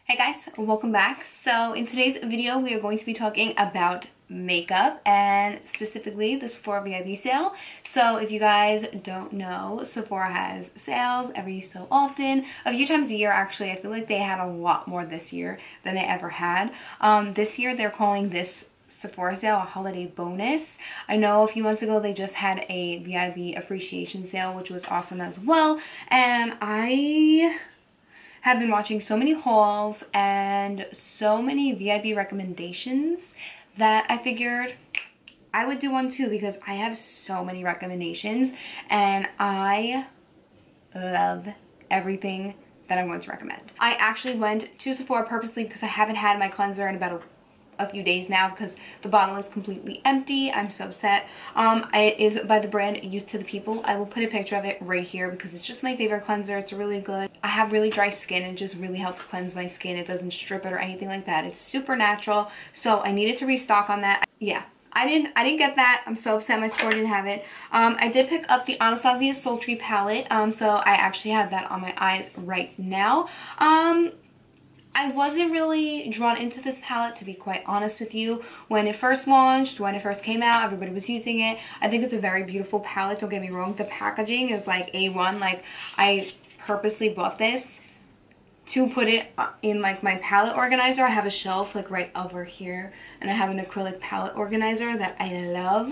Hey guys, welcome back. So in today's video we are going to be talking about makeup and specifically the Sephora VIB sale. So if you guys don't know, Sephora has sales every so often, a few times a year actually. I feel like they had a lot more this year than they ever had. This year they're calling this Sephora sale a holiday bonus. I know a few months ago they just had a VIB appreciation sale, which was awesome as well, and I have been watching so many hauls and so many VIB recommendations that I figured I would do one too, because I have so many recommendations and I love everything that I'm going to recommend. I actually went to Sephora purposely because I haven't had my cleanser in about a few days now because the bottle is completely empty. I'm so upset. It is by the brand Youth to the People. I will put a picture of it right here because it's just my favorite cleanser. It's really good. I have really dry skin and it just really helps cleanse my skin. It doesn't strip it or anything like that. It's super natural, so I needed to restock on that. Yeah, I didn't get that. I'm so upset my store didn't have it. I did pick up the ABH Sultry Palette, so I actually have that on my eyes right now. I wasn't really drawn into this palette, to be quite honest with you. When it first launched, when it first came out, everybody was using it. I think it's a very beautiful palette, don't get me wrong. The packaging is like A1. Like, I purposely bought this to put it in like my palette organizer. I have a shelf like right over here, and I have an acrylic palette organizer that I love.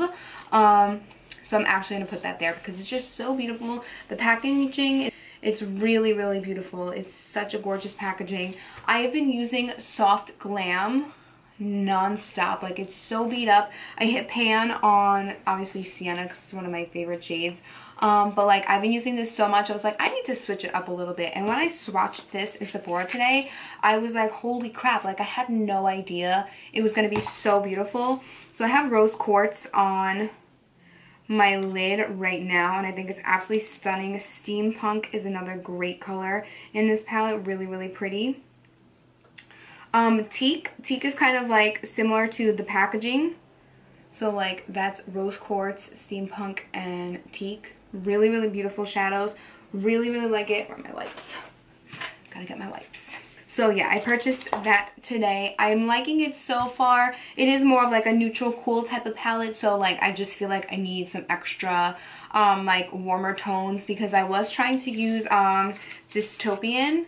So I'm actually going to put that there because it's just so beautiful. The packaging, it's really, really beautiful. It's such a gorgeous packaging. I have been using Soft Glam non-stop. Like, it's so beat up. I hit pan on, obviously, Sienna because it's one of my favorite shades. But like, I've been using this so much, I was like, I need to switch it up a little bit. And when I swatched this in Sephora today, I was like, holy crap. Like, I had no idea it was going to be so beautiful. So I have rose quartz on my lid right now, and I think it's absolutely stunning. Steampunk is another great color in this palette. Really, really pretty. Teak is kind of like similar to the packaging. So like, that's rose quartz, steampunk, and teak. Really, really beautiful shadows. Really, really like it. Where are my wipes? Gotta get my wipes. So yeah, I purchased that today. I'm liking it so far. It is more of like a neutral cool type of palette, so like, I just feel like I need some extra like warmer tones, because I was trying to use Dystopian,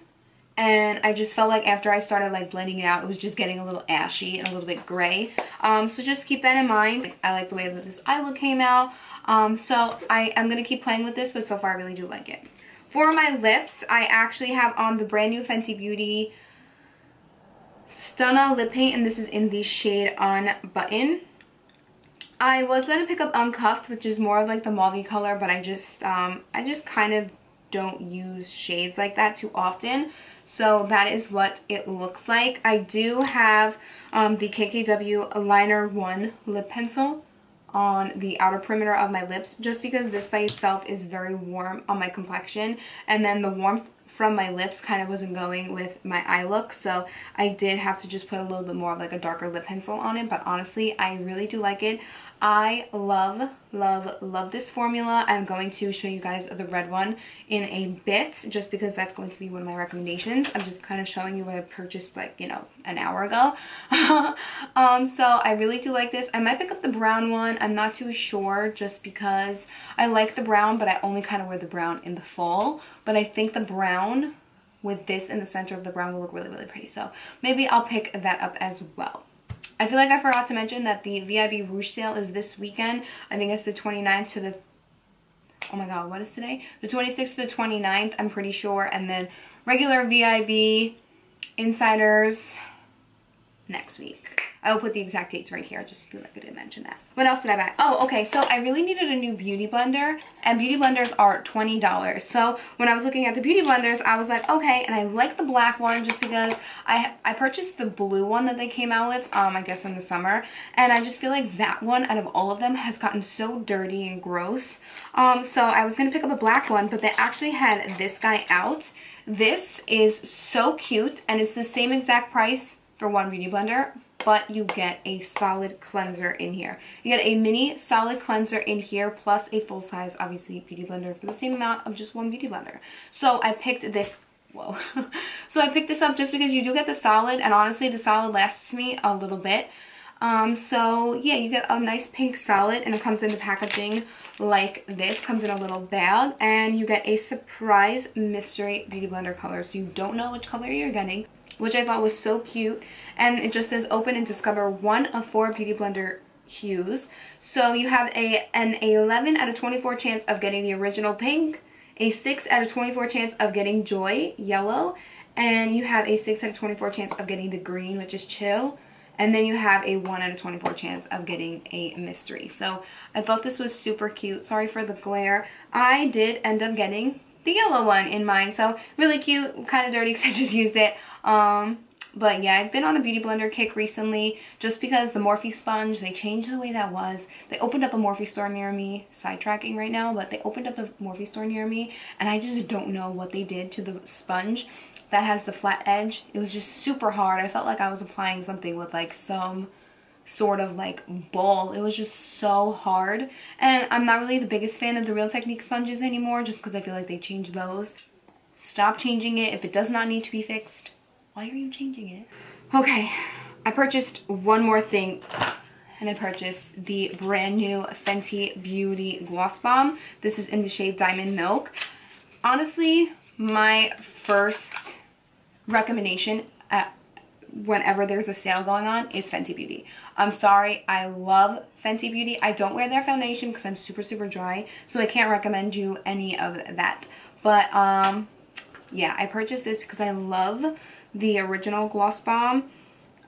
and I just felt like after I started like blending it out, it was just getting a little ashy and a little bit gray. So just keep that in mind. I like the way that this eye look came out. So I'm gonna keep playing with this, but so far I really do like it. For my lips, I actually have on the brand new Fenty Beauty Stunna lip paint, and this is in the shade Unbutton. I was going to pick up Uncuffed, which is more of like the mauve color, but I just kind of don't use shades like that too often. So that is what it looks like. I do have the KKW Liner 1 lip pencil on the outer perimeter of my lips, just because this by itself is very warm on my complexion, and then the warmth from my lips kind of wasn't going with my eye look, so I did have to just put a little bit more of like a darker lip pencil on it. But honestly, I really do like it. I love, love, love this formula. I'm going to show you guys the red one in a bit, just because that's going to be one of my recommendations. I'm just kind of showing you what I purchased like, you know, an hour ago. So I really do like this. I might pick up the brown one. I'm not too sure, just because I like the brown, but I only kind of wear the brown in the fall. But I think the brown with this in the center of the brown will look really, really pretty. So maybe I'll pick that up as well. I feel like I forgot to mention that the VIB Rouge sale is this weekend. I think it's the 29th to the, oh my god, what is today? The 26th to the 29th, I'm pretty sure. And then regular VIB Insiders next week. I will put the exact dates right here, just feel like I didn't mention that. What else did I buy? Oh, okay, so I really needed a new beauty blender, and beauty blenders are $20. So when I was looking at the beauty blenders, I was like, okay, and I like the black one just because I purchased the blue one that they came out with, I guess in the summer, and I just feel like that one out of all of them has gotten so dirty and gross. So I was gonna pick up a black one, but they actually had this guy out. This is so cute, and it's the same exact price for one beauty blender, but you get a solid cleanser in here. You get a mini solid cleanser in here, plus a full-size, obviously, beauty blender for the same amount of just one beauty blender. So I picked this whoa. So I picked this up just because you do get the solid, and honestly the solid lasts me a little bit. So yeah, you get a nice pink solid, and it comes in the packaging like this. Comes in a little bag, and you get a surprise mystery beauty blender color, so you don't know which color you're getting, which I thought was so cute. And it just says open and discover one of 4 beauty blender hues. So you have an 11 out of 24 chance of getting the original pink, a 6 out of 24 chance of getting joy, yellow, and you have a 6 out of 24 chance of getting the green, which is chill. And then you have a 1 out of 24 chance of getting a mystery. So I thought this was super cute. Sorry for the glare. I did end up getting the yellow one in mine. So really cute, kind of dirty because I just used it. But yeah, I've been on a beauty blender kick recently just because the Morphe sponge, they changed the way that was. They opened up a Morphe store near me, sidetracking right now, but they opened up a Morphe store near me, and I just don't know what they did to the sponge that has the flat edge. It was just super hard. I felt like I was applying something with like some sort of like ball. It was just so hard, and I'm not really the biggest fan of the Real Technique sponges anymore just because I feel like they changed those. Stop changing it if it does not need to be fixed. Why are you changing it? Okay, I purchased one more thing, and I purchased the brand new Fenty Beauty Gloss Bomb. This is in the shade Diamond Milk. Honestly, my first recommendation whenever there's a sale going on is Fenty Beauty. I'm sorry, I love Fenty Beauty. I don't wear their foundation because I'm super dry, so I can't recommend you any of that. But yeah, I purchased this because I love the original Gloss Bomb.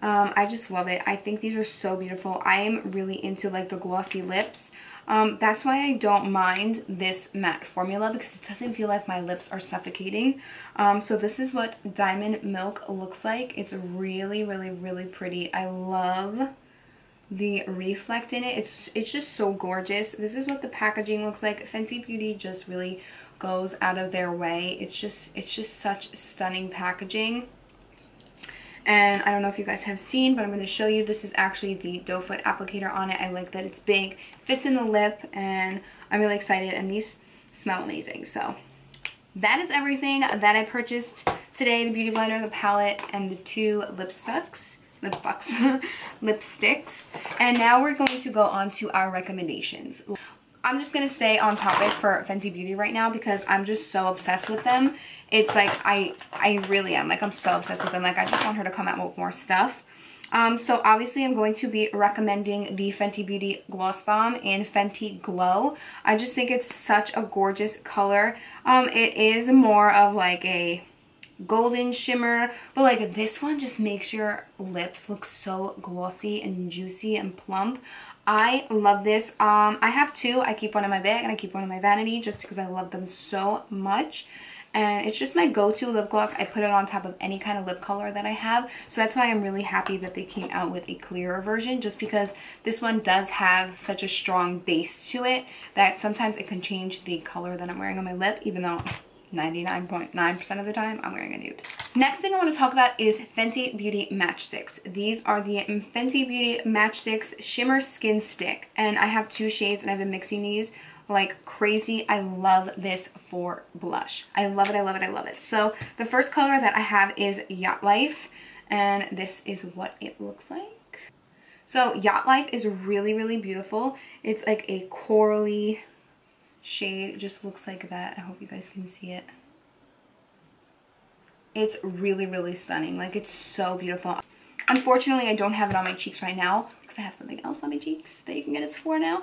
I just love it. I think these are so beautiful. I am really into like the glossy lips. That's why I don't mind this matte formula, because it doesn't feel like my lips are suffocating. So this is what Diamond Milk looks like. It's really pretty. I love the reflect in it. It's just so gorgeous. This is what the packaging looks like. Fenty Beauty just really goes out of their way. It's just such stunning packaging. And I don't know if you guys have seen, but I'm going to show you. This is actually the doe foot applicator on it. I like that it's big, fits in the lip, and I'm really excited, and these smell amazing. So that is everything that I purchased today: the beauty blender, the palette, and the 2 lipsticks. And now we're going to go on to our recommendations. I'm just going to stay on topic for Fenty Beauty right now because I'm just so obsessed with them. It's like, I really am. Like, I'm so obsessed with them. Like, I just want her to come out with more stuff. So obviously I'm going to be recommending the Fenty Beauty Gloss Bomb in Fenty Glow. I just think it's such a gorgeous color. It is more of like a golden shimmer, but like this one just makes your lips look so glossy and juicy and plump. I love this. I have 2. I keep one in my bag and I keep one in my vanity just because I love them so much. And it's just my go-to lip gloss. I put it on top of any kind of lip color that I have. So that's why I'm really happy that they came out with a clearer version, just because this one does have such a strong base to it that sometimes it can change the color that I'm wearing on my lip, even though 99.9% of the time I'm wearing a nude. Next thing I want to talk about is Fenty Beauty Matchstix. These are the Fenty Beauty Matchstix Shimmer Skin Stick, and I have 2 shades and I've been mixing these like crazy. I love this for blush. I love it. So the first color that I have is Yacht Life, and this is what it looks like. So Yacht Life is really beautiful. It's like a corally shade. It just looks like that. I hope you guys can see it. It's really stunning. Like, it's so beautiful. Unfortunately, I don't have it on my cheeks right now because I have something else on my cheeks that you can get it for now.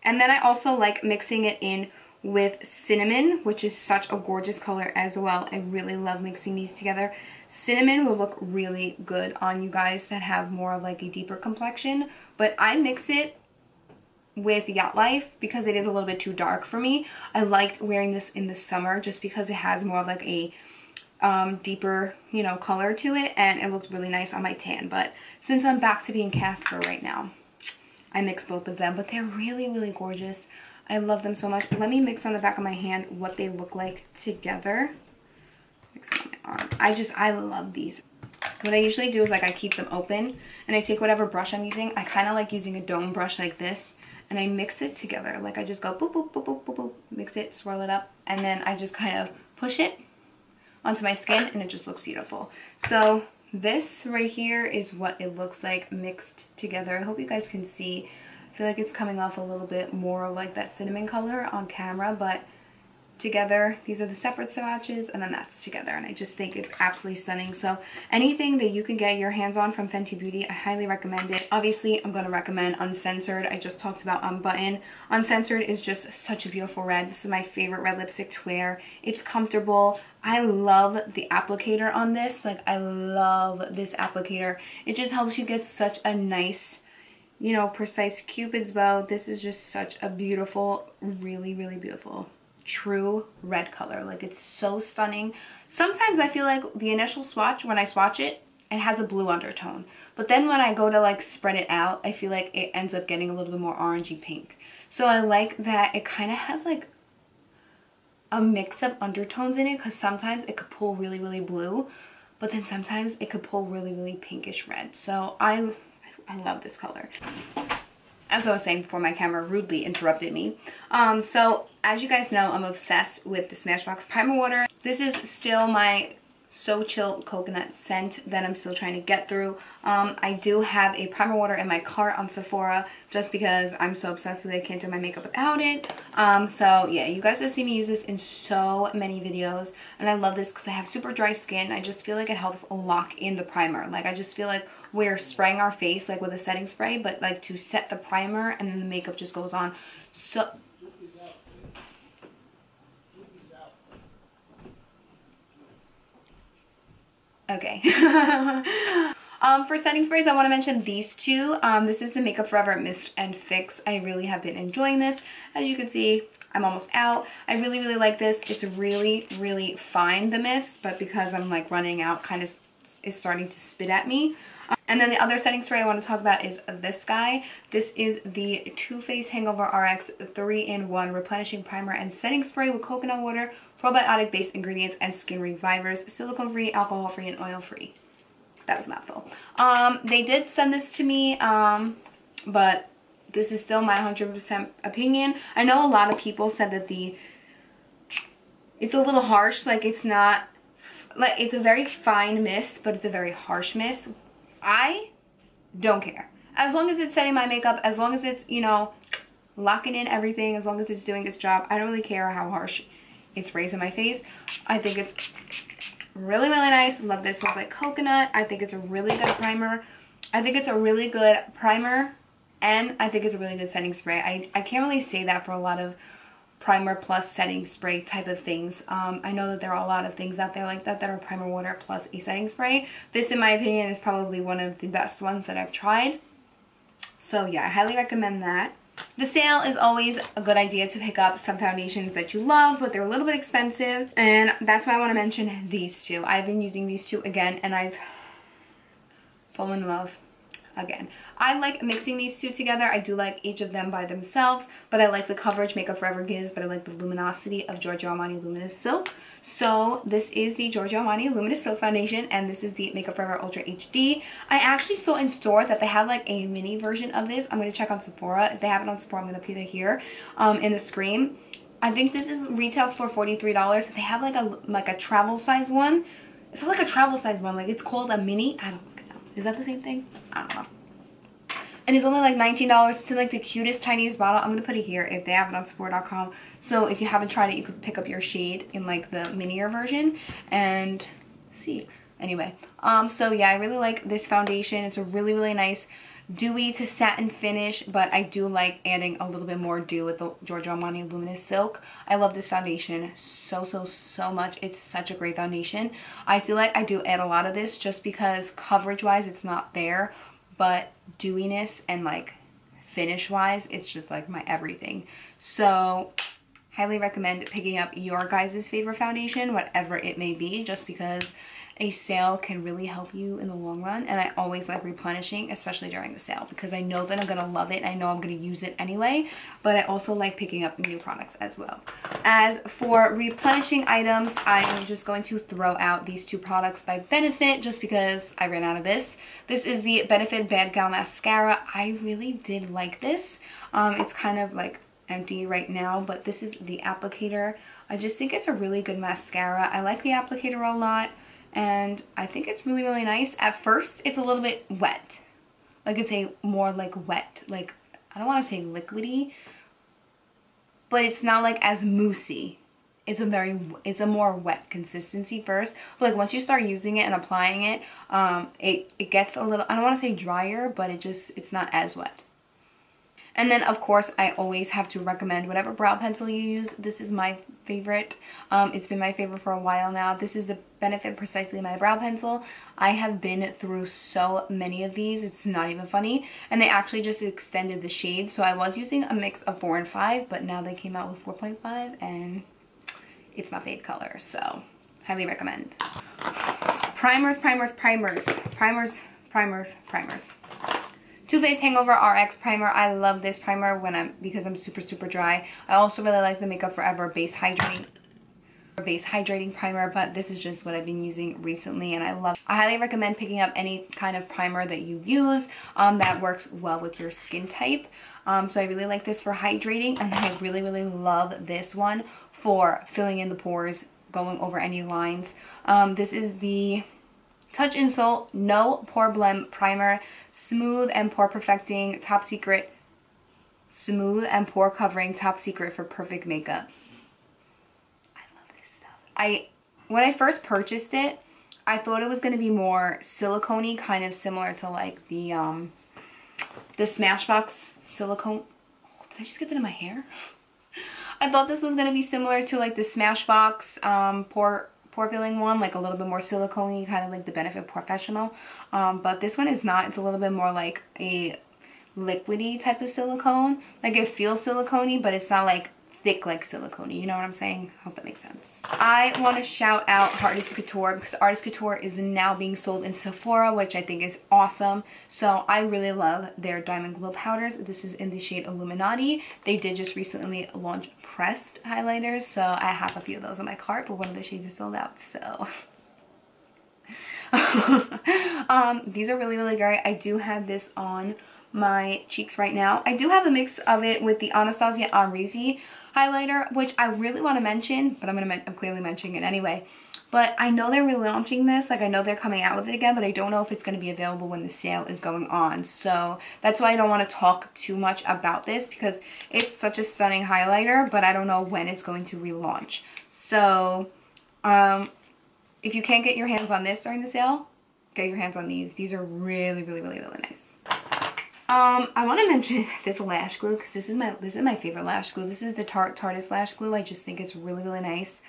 And then I also like mixing it in with Cinnamon, which is such a gorgeous color as well. I really love mixing these together. Cinnamon will look really good on you guys that have more of like a deeper complexion, but I mix it with Yacht Life because it is a little bit too dark for me. I liked wearing this in the summer just because it has more of like a deeper, you know, color to it, and it looks really nice on my tan. But since I'm back to being Casper right now, I mix both of them, but they're really gorgeous. I love them so much. Let me mix on the back of my hand what they look like together. Mix it on my arm. I love these. What I usually do is like I keep them open and I take whatever brush I'm using. I kind of like using a dome brush like this, and I mix it together. Like I just go boop boop boop boop boop boop, mix it, swirl it up, and then I just kind of push it onto my skin, and it just looks beautiful. So this right here is what it looks like mixed together. I hope you guys can see. I feel like it's coming off a little bit more of like that cinnamon color on camera, but together these are the separate swatches, and then that's together, and I just think it's absolutely stunning. So anything that you can get your hands on from Fenty Beauty, I highly recommend it. Obviously I'm going to recommend Uncensored. I just talked about Unbutton. Uncensored is just such a beautiful red. This is my favorite red lipstick to wear. It's comfortable. I love the applicator on this. Like, I love this applicator. It just helps you get such a nice, you know, precise Cupid's bow. This is just such a beautiful, really, really beautiful true red color. Like, it's so stunning. Sometimes I feel like the initial swatch, when I swatch it, it has a blue undertone, but then when I go to like spread it out, I feel like it ends up getting a little bit more orangey pink. So I like that it kind of has like a mix of undertones in it, because sometimes it could pull really, really blue, but then sometimes it could pull really, really pinkish red. So I love this color. As I was saying before, my camera rudely interrupted me. So as you guys know, I'm obsessed with the Smashbox Primer Water. This is still my So Chill coconut scent that I'm still trying to get through. I do have a primer water in my cart on Sephora just because I'm so obsessed with it. I can't do my makeup without it. So yeah, you guys have seen me use this in so many videos, and I love this because I have super dry skin. I just feel like it helps lock in the primer. Like, I just feel like we're spraying our face like with a setting spray, but like to set the primer, and then the makeup just goes on. So okay. For setting sprays, I want to mention these two. This is the Makeup Forever Mist and Fix. I really have been enjoying this. As you can see, I'm almost out. I really, really like this. It's really, really fine, the mist, but because I'm like running out, kind of is starting to spit at me. And then the other setting spray I want to talk about is this guy. This is the Too Faced HangoverRX 3-in-1 Replenishing Primer and Setting Spray with coconut water, probiotic-based ingredients, and skin revivers, silicone-free, alcohol-free, and oil-free. That was a mouthful. They did send this to me, but this is still my 100% opinion. I know a lot of people said that it's a little harsh. Like, it's not, like, it's a very fine mist, but it's a very harsh mist. I don't care. As long as it's setting my makeup, as long as it's, you know, locking in everything, as long as it's doing its job, I don't really care how harsh it sprays in my face. I think it's really, really nice. Love that it smells like coconut. I think it's a really good primer. I think it's a really good primer, and I think it's a really good setting spray. I can't really say that for a lot of primer plus setting spray type of things. I know that there are a lot of things out there like that are primer water plus a setting spray. This, in my opinion, is probably one of the best ones that I've tried. So yeah, I highly recommend that. The sale is always a good idea to pick up some foundations that you love, but they're a little bit expensive, and that's why I want to mention these two. I've been using these two again, and I've fallen in love again. I like mixing these two together. I do like each of them by themselves, but I like the coverage Makeup Forever gives, but I like the luminosity of Giorgio Armani Luminous Silk. So this is the Giorgio Armani Luminous Silk Foundation, and this is the Makeup Forever Ultra HD. I actually saw in store that they have like a mini version of this. I'm going to check on Sephora. If they have it on Sephora, I'm going to put it here in the screen. I think this is retails for $43. They have like a travel size one. It's like a travel size one. Like, it's called a mini. I don't know. Is that the same thing? I don't know. And it's only like $19. It's in like the cutest, tiniest bottle. I'm going to put it here if they have it on Sephora.com. So if you haven't tried it, you could pick up your shade in like the minier version and see. Anyway, so yeah, I really like this foundation. It's a really, really nice dewy to satin finish, but I do like adding a little bit more dew with the Giorgio Armani Luminous Silk. I love this foundation so much. It's such a great foundation. I feel like I do add a lot of this just because coverage wise it's not there, but dewiness and like finish wise it's just like my everything. So highly recommend picking up your guys' favorite foundation, whatever it may be, just because a sale can really help you in the long run. And I always like replenishing, especially during the sale, because I know that I'm gonna love it. I know I'm gonna use it anyway, but I also like picking up new products as well. As for replenishing items, I'm just going to throw out these two products by Benefit just because I ran out of this. This is the Benefit Bad Gal Mascara. I really did like this. It's kind of like empty right now, but this is the applicator. I just think it's a really good mascara. I like the applicator a lot, and I think it's really, really nice. At first, it's a little bit wet. Like, it's a more like wet, like, I don't want to say liquidy, but it's not like as moussey. It's a more wet consistency first. But like once you start using it and applying it, it gets a little, I don't want to say drier, but it's not as wet. And then of course I always have to recommend whatever brow pencil you use. This is my favorite. It's been my favorite for a while now. This is the Benefit Precisely My Brow Pencil. I have been through so many of these, it's not even funny. And they actually just extended the shades. So I was using a mix of 4 and 5, but now they came out with 4.5 and it's my fave color, so highly recommend. Primers, primers, primers, primers, primers, primers. Too Faced HangoverRX primer. I love this primer because I'm super, super dry. I also really like the Makeup Forever base hydrating primer, but this is just what I've been using recently and I highly recommend picking up any kind of primer that you use that works well with your skin type. So I really like this for hydrating, and I really, really love this one for filling in the pores, going over any lines. This is the Touch in Soul No Pore Blem Primer. Smooth and pore perfecting, top secret. Smooth and pore covering, top secret for perfect makeup. I love this stuff. When I first purchased it, I thought it was going to be more silicone-y, kind of similar to like the Smashbox silicone. Oh, did I just get that in my hair? I thought this was going to be similar to like the Smashbox pore filling one, like a little bit more silicone-y, kind of like the Benefit Professional. But this one is not. It's a little bit more like a liquidy type of silicone. Like it feels silicone-y, but it's not like thick like silicone. You know what I'm saying? Hope that makes sense. I want to shout out Artist Couture because Artist Couture is now being sold in Sephora, which I think is awesome. So I really love their Diamond Glow powders. This is in the shade Illuminati. They did just recently launch pressed highlighters, so I have a few of those in my cart, but one of the shades is sold out, so these are really, really great. I do have this on my cheeks right now. I do have a mix of it with the Anastasia Amrezy highlighter, which I really want to mention, but I'm clearly mentioning it anyway. But I know they're relaunching this, like I know they're coming out with it again, but I don't know if it's going to be available when the sale is going on. So that's why I don't want to talk too much about this, because it's such a stunning highlighter, but I don't know when it's going to relaunch. So if you can't get your hands on this during the sale, get your hands on these. These are really, really, really, really nice. I want to mention this lash glue because this is my favorite lash glue. This is the Tarteist lash glue. I just think it's really, really nice.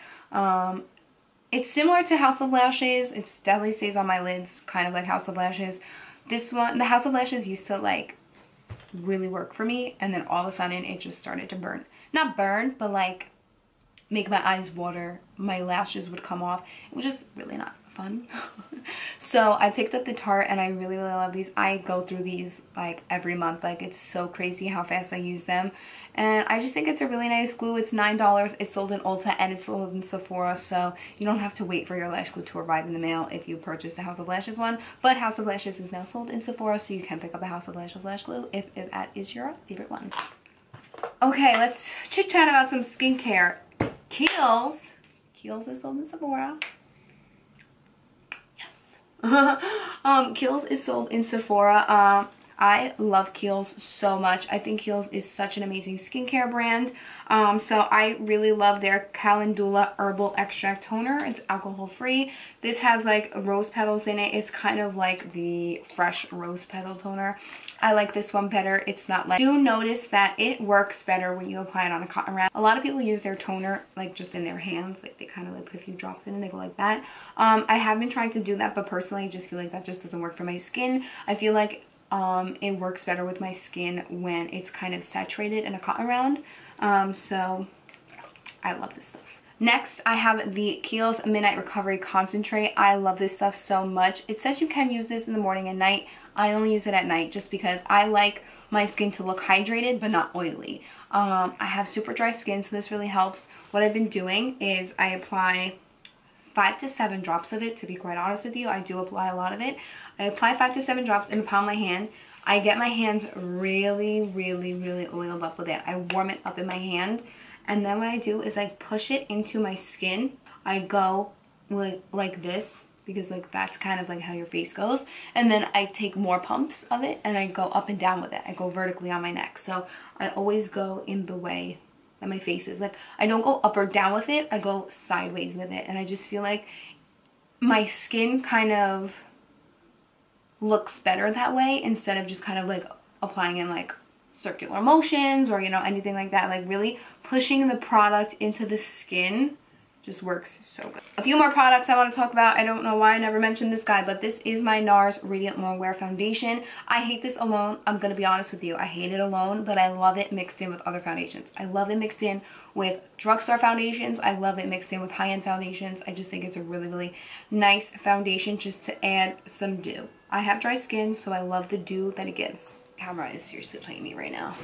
It's similar to House of Lashes. It definitely stays on my lids, kind of like House of Lashes. This one, the House of Lashes used to like really work for me, and then all of a sudden it just started to burn. Not burn, but like make my eyes water. My lashes would come off. It was just really not fun. So I picked up the Tarte and I really, really love these. I go through these like every month. Like it's so crazy how fast I use them. And I just think it's a really nice glue. It's $9. It's sold in Ulta and it's sold in Sephora, so you don't have to wait for your lash glue to arrive in the mail if you purchase the House of Lashes one. But House of Lashes is now sold in Sephora, so you can pick up a House of Lashes lash glue if that is your favorite one. Okay, let's chit chat about some skincare. Kiehls is sold in Sephora. Yes. Kiehls is sold in Sephora. I love Kiehls so much. I think Kiehls is such an amazing skincare brand. So I really love their Calendula Herbal Extract Toner. It's alcohol free. This has like rose petals in it. It's kind of like the fresh rose petal toner. I like this one better. It's not like, do notice that it works better when you apply it on a cotton rag. A lot of people use their toner like just in their hands. Like they kind of like put a few drops in and they go like that. I have been trying to do that, but personally I just feel like that just doesn't work for my skin. I feel like it works better with my skin when it's kind of saturated in a cotton round. So I love this stuff. Next, I have the Kiehls Midnight Recovery Concentrate. I love this stuff so much. It says you can use this in the morning and night. I only use it at night just because I like my skin to look hydrated but not oily. I have super dry skin, so this really helps. What I've been doing is I apply 5 to 7 drops of it, to be quite honest with you. I do apply a lot of it. I apply 5 to 7 drops in the palm of my hand. I get my hands really, really, really oiled up with it. I warm it up in my hand And then what I do is I push it into my skin. I go like this, because like that's kind of like how your face goes. And then I take more pumps of it and I go up and down with it. I go vertically on my neck. So I always go in the way that my face is. Like I don't go up or down with it, I go sideways with it. And I just feel like my skin kind of looks better that way, instead of just kind of like applying in like circular motions or, you know, anything like that. Like really pushing the product into the skin just works so good. A few more products I want to talk about. I don't know why I never mentioned this guy, but this is my NARS Radiant Longwear Foundation. I hate this alone. I'm going to be honest with you. I hate it alone, but I love it mixed in with other foundations. I love it mixed in with drugstore foundations. I love it mixed in with high-end foundations. I just think it's a really, really nice foundation just to add some dew. I have dry skin, so I love the dew that it gives. Camera is seriously playing me right now.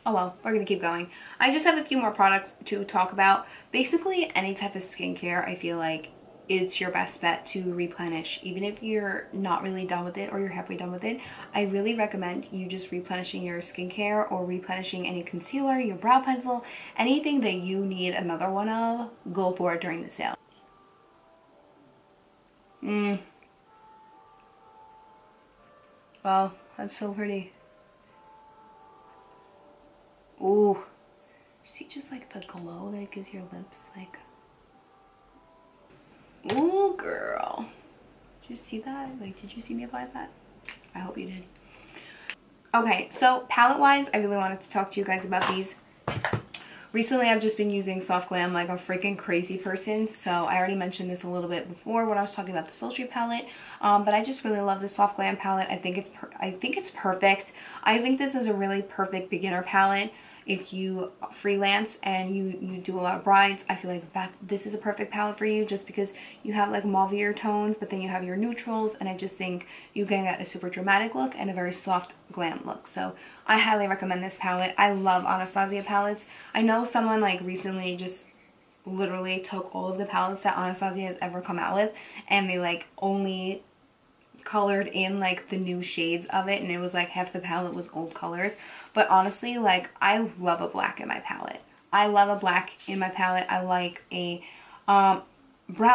Oh well, we're gonna keep going. I just have a few more products to talk about. Basically, any type of skincare, I feel like it's your best bet to replenish. Even if you're not really done with it or you're halfway done with it, I really recommend you just replenishing your skincare or replenishing any concealer, your brow pencil, anything that you need another one of, go for it during the sale. Wow, that's so pretty. Ooh, you see just like the glow that it gives your lips, like, ooh girl. Did you see that? Like, did you see me apply that? I hope you did. Okay, so palette wise, I really wanted to talk to you guys about these. Recently, I've just been using Soft Glam like a freaking crazy person. So I already mentioned this a little bit before when I was talking about the Sultry palette. But I just really love the Soft Glam palette. I think it's perfect. I think this is a really perfect beginner palette. If you freelance and you do a lot of brides, I feel like this is a perfect palette for you, just because you have like mauvier tones, but then you have your neutrals, and I just think you can get a super dramatic look and a very soft glam look. So I highly recommend this palette. I love Anastasia palettes. I know someone like recently just literally took all of the palettes that Anastasia has ever come out with, and they like only colored in like the new shades of it, and it was like half the palette was old colors. But honestly, like, I love a black in my palette. I love a black in my palette. I like a brow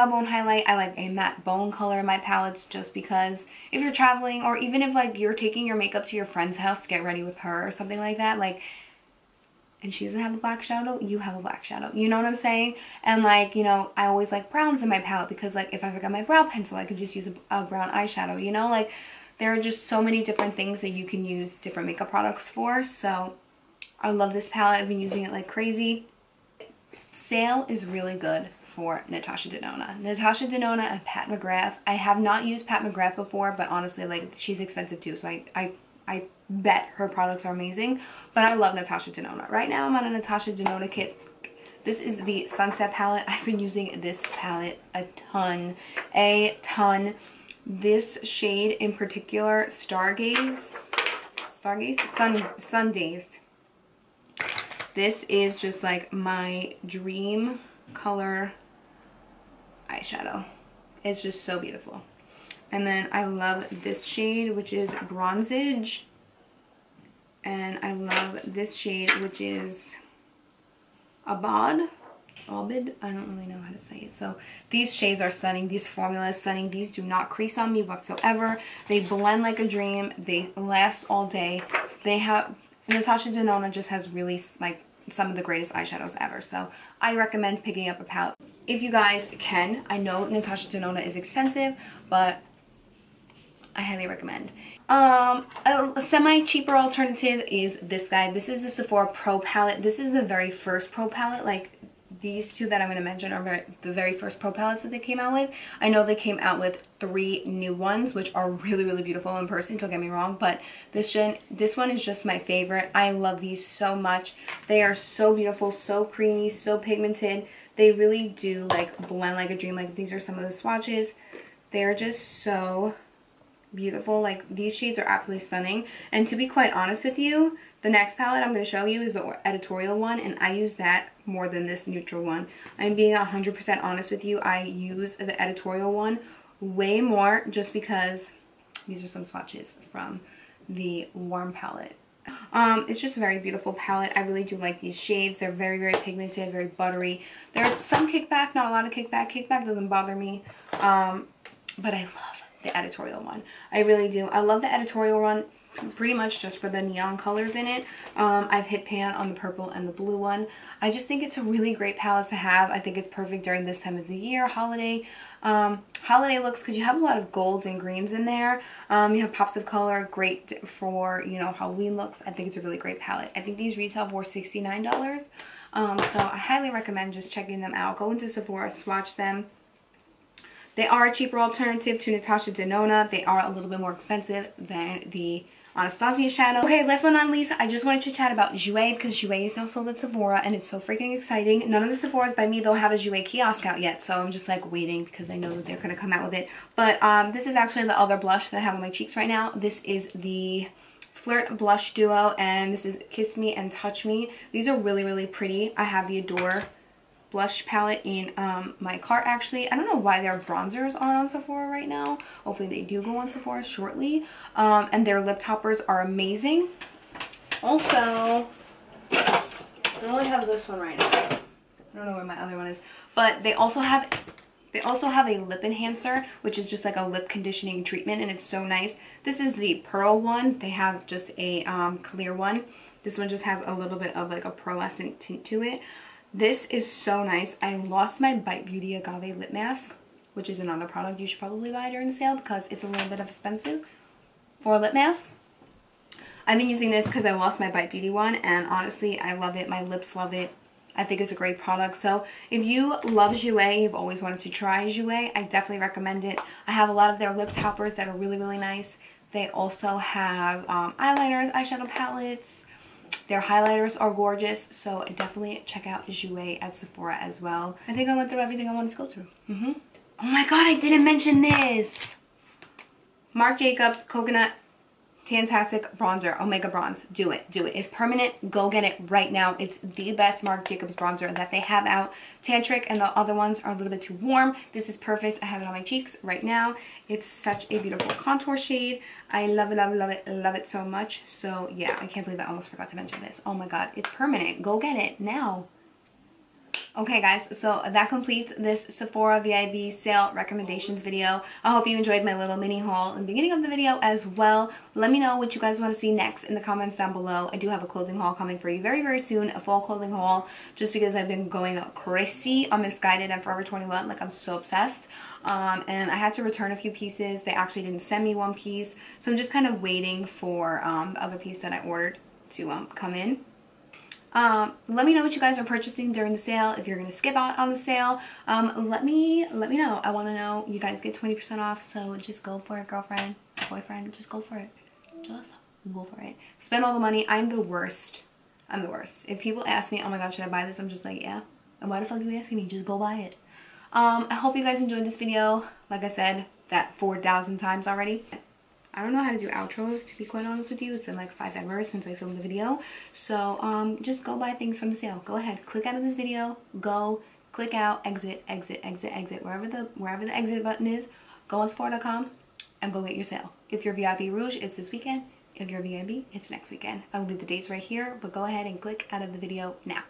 bone highlight. I like a matte bone color in my palettes, just because if you're traveling, or even if like you're taking your makeup to your friend's house to get ready with her or something like that, like, and she doesn't have a black shadow, you have a black shadow. You know what I'm saying? And like, you know, I always like browns in my palette, because like if I forgot my brow pencil, I could just use a brown eyeshadow, you know? Like, there are just so many different things that you can use different makeup products for. So I love this palette. I've been using it like crazy. Sale is really good for Natasha Denona. Natasha Denona and Pat McGrath. I have not used Pat McGrath before, but honestly, like, she's expensive too, so I bet her products are amazing. But I love Natasha Denona. Right now I'm on a Natasha Denona kit. This is the Sunset palette. I've been using this palette a ton. This shade in particular, Sundazed. This is just like my dream color eyeshadow. It's just so beautiful. And then I love this shade, which is Bronzage. And I love this shade, which is Abad. I don't really know how to say it. So these shades are stunning. These formula is stunning. These do not crease on me whatsoever. They blend like a dream. They last all day. Natasha Denona just has really like some of the greatest eyeshadows ever. So I recommend picking up a palette if you guys can. I know Natasha Denona is expensive, but I highly recommend. A semi-cheaper alternative is this guy. This is the Sephora Pro palette. This is the very first Pro palette. Like, these two that I'm going to mention are the very first Pro palettes that they came out with. I know they came out with 3 new ones, which are really, really beautiful in person, don't get me wrong, but this one is just my favorite. I love these so much. They are so beautiful, so creamy, so pigmented. They really do like blend like a dream. Like, these are some of the swatches. They're just so beautiful. Like, these shades are absolutely stunning. And to be quite honest with you, the next palette I'm going to show you is the Editorial one, and I use that more than this neutral one. I'm being 100% honest with you. I use the Editorial one way more, just because these are some swatches from the Warm palette. It's just a very beautiful palette. I really do like these shades. They're very, very pigmented, very buttery. There's some kickback, not a lot of kickback. Kickback doesn't bother me, but I love the Editorial one. I really do. I love the Editorial one pretty much just for the neon colors in it. I've hit pan on the purple and the blue one. I just think it's a really great palette to have. I think it's perfect during this time of the year, holiday looks, because you have a lot of golds and greens in there. You have pops of color, great for, you know, Halloween looks. I think it's a really great palette. I think these retail for $69. So I highly recommend just checking them out. Go into Sephora, swatch them. They are a cheaper alternative to Natasha Denona. They are a little bit more expensive than the Anastasia shadow. Okay, last but not least, I just wanted to chat about Jouer, because Jouer is now sold at Sephora and it's so freaking exciting. None of the Sephoras by me though have a Jouer kiosk out yet, so I'm just like waiting because I know that they're gonna come out with it. But this is actually the other blush that I have on my cheeks right now. This is the Flirt Blush Duo, and this is Kiss Me and Touch Me. These are really, really pretty. I have the Adore blush palette in my cart actually. I don't know why their bronzers aren't on Sephora right now. Hopefully they do go on Sephora shortly. And their lip toppers are amazing. Also, I only have this one right now. I don't know where my other one is. But they also have a lip enhancer, which is just like a lip conditioning treatment, and it's so nice. This is the pearl one. They have just a clear one. This one just has a little bit of like a pearlescent tint to it. This is so nice. I lost my Bite Beauty Agave lip mask, which is another product you should probably buy during the sale because it's a little bit expensive for a lip mask. I've been using this because I lost my Bite Beauty one, and honestly, I love it. My lips love it. I think it's a great product. So if you love Jouer, you've always wanted to try Jouer, I definitely recommend it. I have a lot of their lip toppers that are really, really nice. They also have eyeliners, eyeshadow palettes. Their highlighters are gorgeous, so definitely check out Jouer at Sephora as well. I think I went through everything I wanted to go through. Oh my god, I didn't mention this! Marc Jacobs Coconut Tantastic Bronzer, Omega Bronze. Do it. Do it. It's permanent. Go get it right now. It's the best Marc Jacobs bronzer that they have out. Tantric and the other ones are a little bit too warm. This is perfect. I have it on my cheeks right now. It's such a beautiful contour shade. I love it, love it, love it, love it so much. So yeah, I can't believe I almost forgot to mention this. Oh my god, it's permanent. Go get it now. Okay guys, so that completes this Sephora VIB sale recommendations video. I hope you enjoyed my little mini haul in the beginning of the video as well. Let me know what you guys want to see next in the comments down below. I do have a clothing haul coming for you very, very soon, a fall clothing haul, just because I've been going crazy on Misguided and Forever 21. Like, I'm so obsessed. And I had to return a few pieces. They actually didn't send me one piece, so I'm just kind of waiting for the other piece that I ordered to come in. Let me know what you guys are purchasing during the sale. If you're going to skip out on the sale, let me know. I want to know. You guys get 20% off, so just go for it, girlfriend, boyfriend. Just go for it. Just go for it. Spend all the money. I'm the worst. I'm the worst. If people ask me, oh my god, should I buy this? I'm just like, yeah. And why the fuck are you asking me? Just go buy it. I hope you guys enjoyed this video. Like I said, that 4,000 times already. I don't know how to do outros, to be quite honest with you. It's been like 5 hours since I filmed the video. So just go buy things from the sale. Go ahead, click out of this video, go, click out, exit, exit, exit, exit. Wherever the exit button is, go on Sephora.com and go get your sale. If you're VIP Rouge, it's this weekend. If you're VIB, it's next weekend. I will leave the dates right here, but go ahead and click out of the video now.